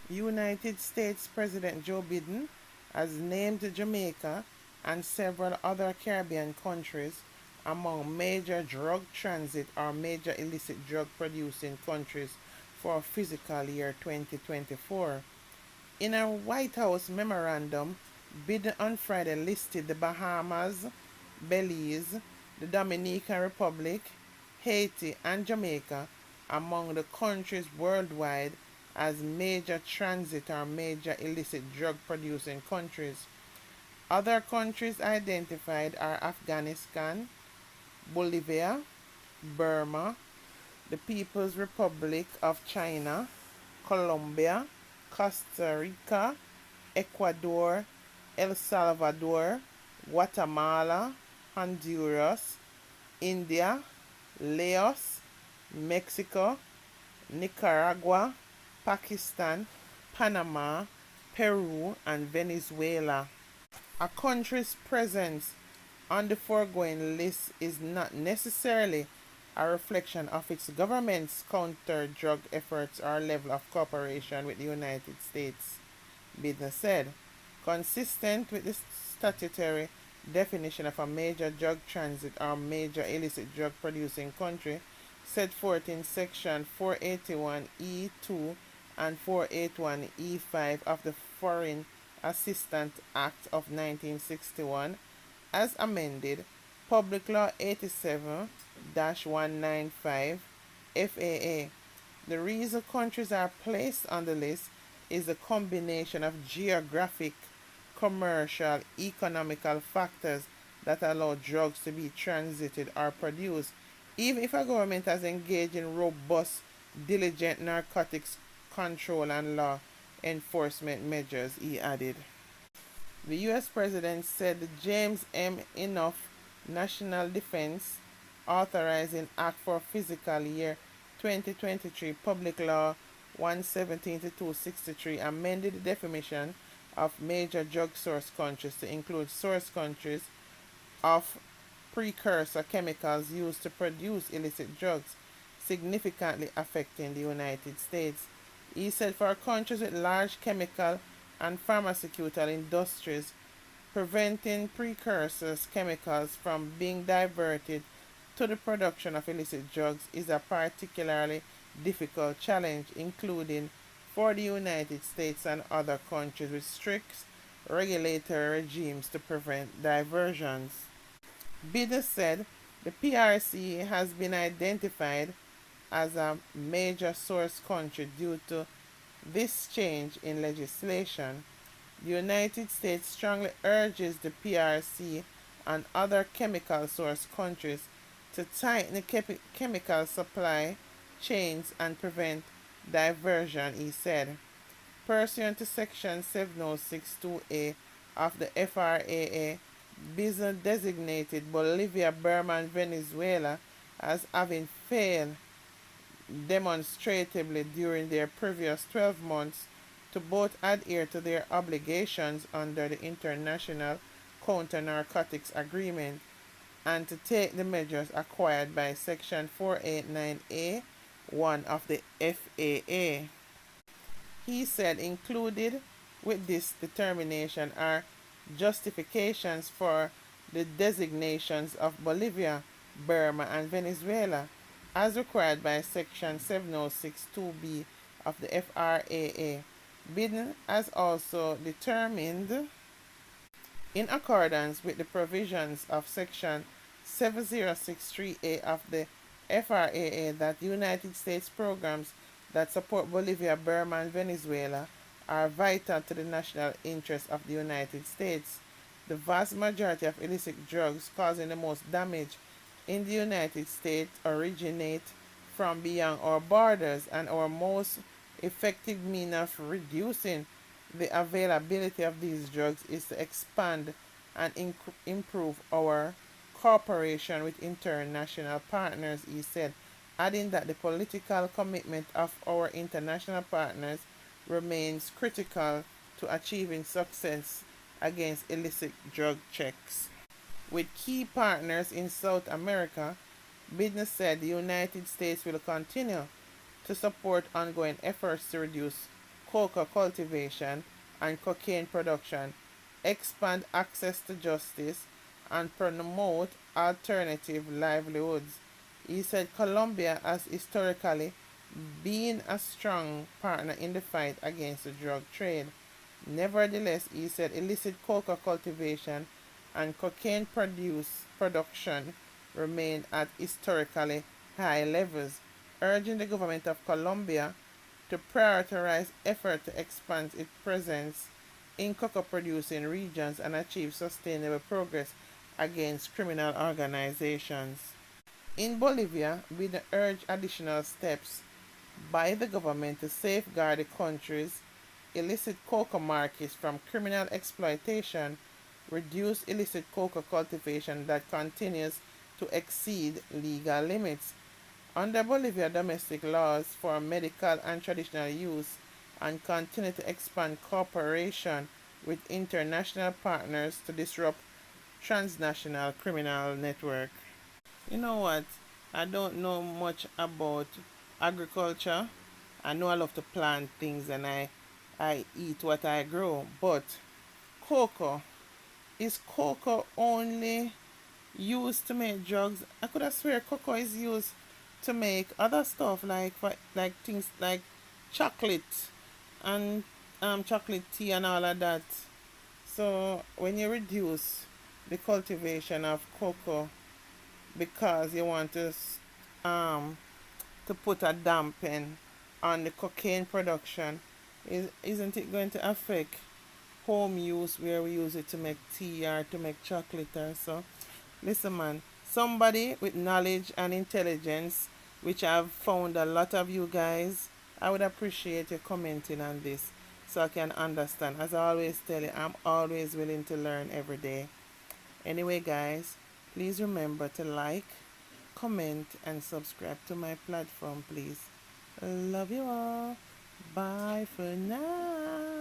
United States President Joe Biden has named Jamaica and several other Caribbean countries among major drug transit or major illicit drug producing countries for fiscal year 2024. In a White House memorandum, Biden on Friday listed the Bahamas, Belize, the Dominican Republic, Haiti, and Jamaica among the countries worldwide as major transit or major illicit drug producing countries. Other countries identified are Afghanistan, Bolivia, Burma, the People's Republic of China, Colombia, Costa Rica, Ecuador, El Salvador, Guatemala, Honduras, India, Laos, Mexico, Nicaragua, Pakistan, Panama, Peru, and Venezuela. A country's presence on the foregoing list is not necessarily a reflection of its government's counter-drug efforts or level of cooperation with the United States, Biden said. Consistent with the statutory definition of a major drug transit or major illicit drug producing country set forth in Section 481E2 and 481E5 of the Foreign Assistance Act of 1961, as amended, Public Law 87-195 FAA. The reason countries are placed on the list is a combination of geographic, commercial, economical factors that allow drugs to be transited or produced, even if a government has engaged in robust, diligent narcotics control and law enforcement measures, he added. The U.S. President said the James M. Enough National Defense Authorizing Act for fiscal year 2023, Public Law 117-263, amended the definition of major drug source countries to include source countries of precursor chemicals used to produce illicit drugs, significantly affecting the United States. He said for countries with large chemical and pharmaceutical industries, preventing precursors chemicals from being diverted to the production of illicit drugs is a particularly difficult challenge, including for the United States and other countries with strict regulatory regimes to prevent diversions. Biden said the PRC has been identified as a major source country due to this change in legislation. The United States strongly urges the PRC and other chemical source countries to tighten the chemical supply chains and prevent diversion, he said. Pursuant to Section 7062A of the FRAA, Biden designated Bolivia, Burma, and Venezuela as having failed demonstrably during their previous 12 months to both adhere to their obligations under the International Counter-Narcotics Agreement and to take the measures acquired by Section 489A1 of the FAA. He said included with this determination are justifications for the designations of Bolivia, Burma, and Venezuela, as required by Section 7062B of the FRAA. Biden has also determined, in accordance with the provisions of Section 7063A of the FRAA, that the United States programs that support Bolivia, Burma, and Venezuela are vital to the national interest of the United States. The vast majority of illicit drugs causing the most damage in the United States originate from beyond our borders, and our most effective means of reducing the availability of these drugs is to expand and improve our cooperation with international partners, he said, adding that the political commitment of our international partners remains critical to achieving success against illicit drug checks. With key partners in South America, Biden said the United States will continue to support ongoing efforts to reduce coca cultivation and cocaine production, expand access to justice, and promote alternative livelihoods. He said Colombia has historically been a strong partner in the fight against the drug trade. Nevertheless, he said illicit coca cultivation and cocaine production remain at historically high levels, urging the government of Colombia to prioritize effort to expand its presence in cocoa producing regions and achieve sustainable progress against criminal organizations. In Bolivia, we urge additional steps by the government to safeguard the country's illicit cocoa markets from criminal exploitation, reduce illicit cocoa cultivation that continues to exceed legal limits. Under Bolivia domestic laws for medical and traditional use, and continue to expand cooperation with international partners to disrupt transnational criminal network. You know what? I don't know much about agriculture. I know I love to plant things and I eat what I grow. But cocoa, is cocoa only used to make drugs? I could have swear cocoa is used to make other stuff like things like chocolate and chocolate tea and all of that. So when you reduce the cultivation of cocoa because you want um to put a dampen on the cocaine production, isn't it going to affect home use where we use it to make tea or to make chocolate or so? Listen, man, somebody with knowledge and intelligence, which I've found a lot of you guys, I would appreciate you commenting on this so I can understand. As I always tell you, I'm always willing to learn every day. Anyway, guys, please remember to like, comment, and subscribe to my platform, please. Love you all. Bye for now.